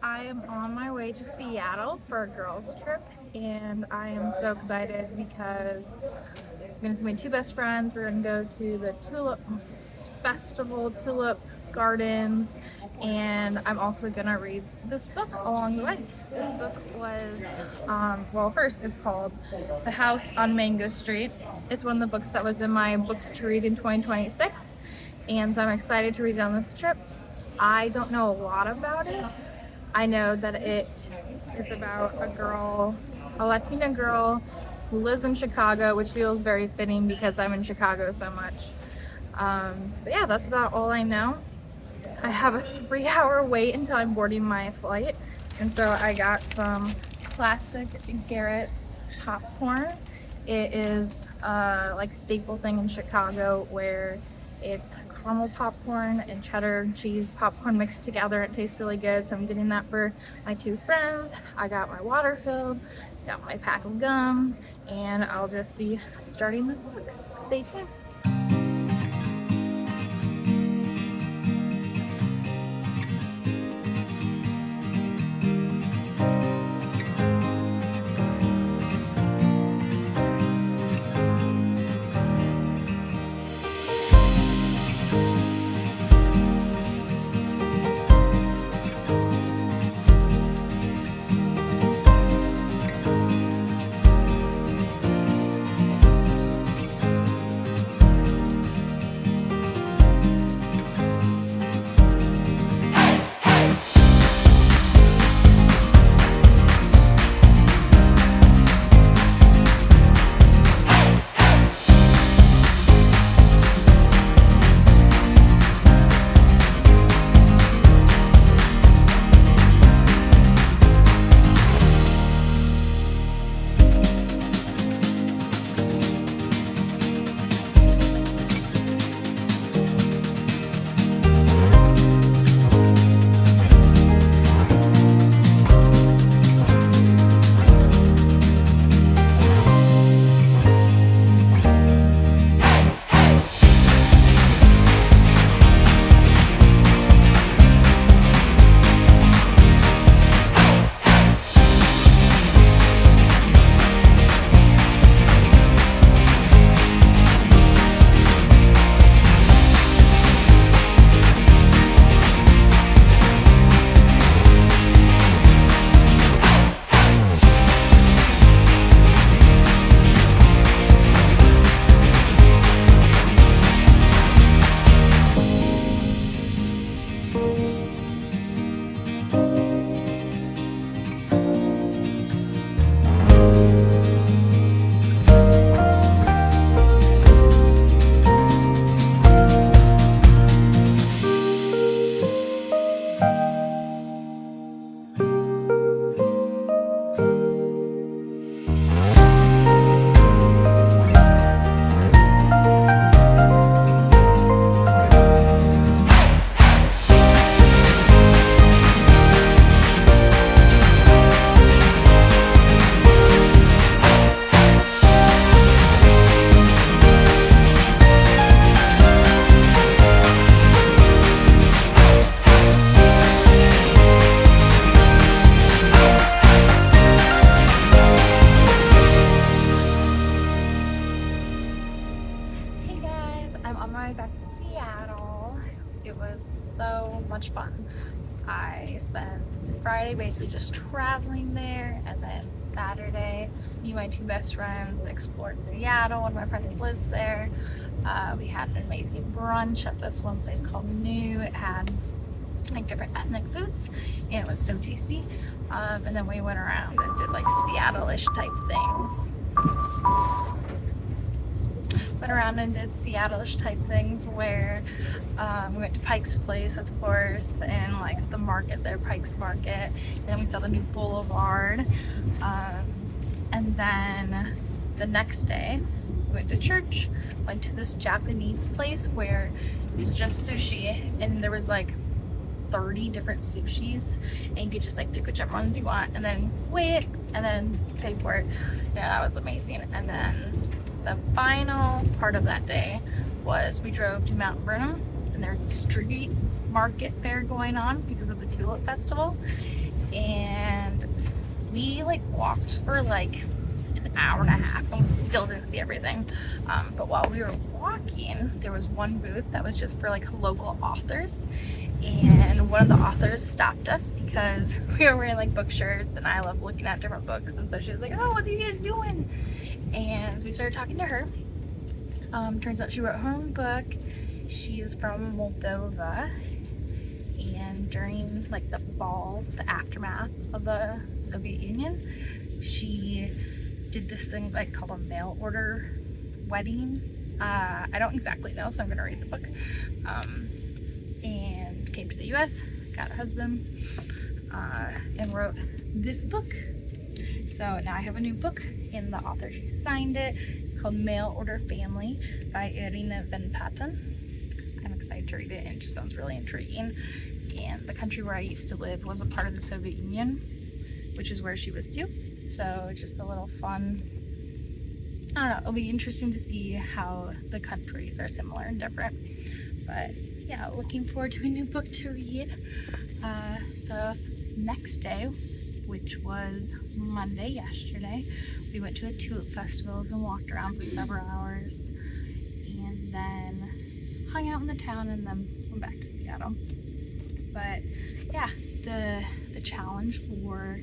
I am on my way to Seattle for a girls' trip, and I am so excited because I'm going to see my two best friends. We're going to go to the Tulip Festival, Tulip Gardens, and I'm also going to read this book along the way. This book was, well, first it's called The House on Mango Street. It's one of the books that was in my books to read in 2026, and so I'm excited to read it on this trip. I don't know a lot about it. I know that it is about a Latina girl who lives in Chicago, which feels very fitting because I'm in Chicago so much. But yeah, that's about all I know. I have a 3-hour wait until I'm boarding my flight, and so I got some classic Garrett's popcorn. It is like staple thing in Chicago where it's caramel popcorn and cheddar cheese popcorn mixed together. It tastes really good, so I'm getting that for my two friends. I got my water filled, got my pack of gum, and I'll just be starting this book. Stay tuned. Hey guys, I'm on my way back to Seattle. It was so much fun. I spent Friday basically just traveling there, and then Saturday, me and my two best friends explored Seattle. One of my friends lives there. We had an amazing brunch at this one place called New. It had like different ethnic foods, and it was so tasty. And then we went around and did like Seattle-ish type things. Went around and did Seattle-ish type things where we went to Pike's Place, of course, and like the market there, Pike's Market. And then we saw the new boulevard. And then the next day, we went to church, went to this Japanese place where it's just sushi, and there was like 30 different sushis, and you could just like pick whichever ones you want and then weigh it and then pay for it. Yeah, that was amazing. And then the final part of that day was we drove to Mount Vernon, and there's a street market fair going on because of the Tulip Festival. and we like walked for like an hour and a half and we still didn't see everything. But while we were walking, there was one booth that was just for like local authors, and one of the authors stopped us because we were wearing like book shirts and I love looking at different books, and so she was like, oh, what are you guys doing? And so we started talking to her. Turns out she wrote her own book. She is from Moldova, and during like the fall, the aftermath of the Soviet Union, she did this thing like called a mail order wedding. I don't exactly know, so I'm gonna read the book. And came to the US, got a husband, and wrote this book. So now I have a new book, and the author, she signed it. It's called Mail Order Family by Irina Van Patten. I'm excited to read it, and it just sounds really intriguing. And the country where I used to live was a part of the Soviet Union, which is where she was too. So just a little fun, I don't know, it'll be interesting to see how the countries are similar and different. But yeah, looking forward to a new book to read. The next day, which was Monday, yesterday, we went to the Tulip festivals and walked around for several hours, and then hung out in the town, and then went back to Seattle. But yeah, the challenge for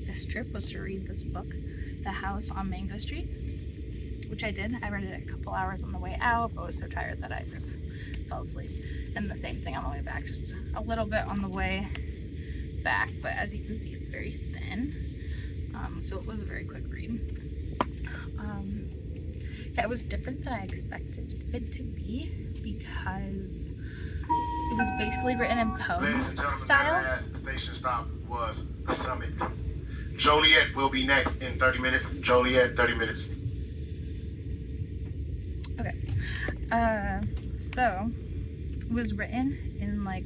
this trip was to read this book, The House on Mango Street, which I did. I read it a couple hours on the way out, but was so tired that I just fell asleep. And the same thing on the way back, just a little bit on the way back, but as you can see, it's very thin. So it was a very quick read. Yeah, it was different than I expected it to be, because it was basically written in poem Ladies and gentlemen, style. the last station stop was the Summit. Joliet will be next in 30 minutes. Joliet, 30 minutes. Okay. So it was written in like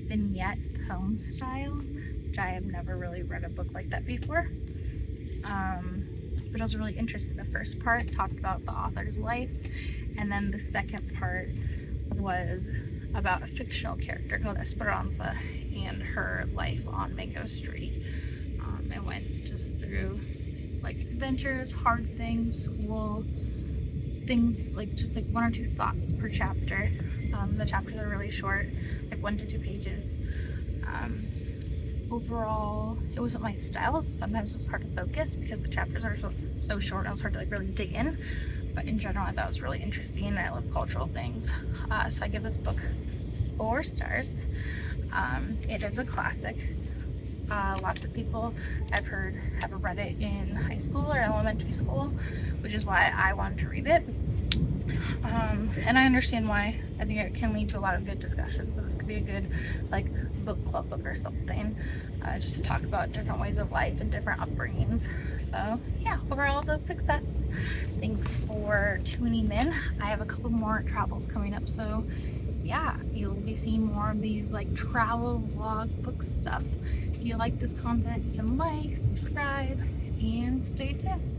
vignette poem style, which I have never really read a book like that before. But it was really interesting. The first part talked about the author's life, and then the second part was about a fictional character called Esperanza and her life on Mango Street. It went just through like adventures, hard things, school things, like just like 1 or 2 thoughts per chapter. The chapters are really short, like 1 to 2 pages. Overall, it wasn't my style. Sometimes it was hard to focus because the chapters are so short and it was hard to like really dig in. But in general, I thought it was really interesting, and I love cultural things. So I give this book 4 stars. It is a classic. Lots of people I've heard have read it in high school or elementary school, which is why I wanted to read it. And I understand why. I think it can lead to a lot of good discussions, so this could be a good like book club book or something, just to talk about different ways of life and different upbringings. So yeah, overall it's a success. Thanks for tuning in. I have a couple more travels coming up, so yeah, you'll be seeing more of these like travel vlog book stuff. If you like this content, you can like, subscribe, and stay tuned.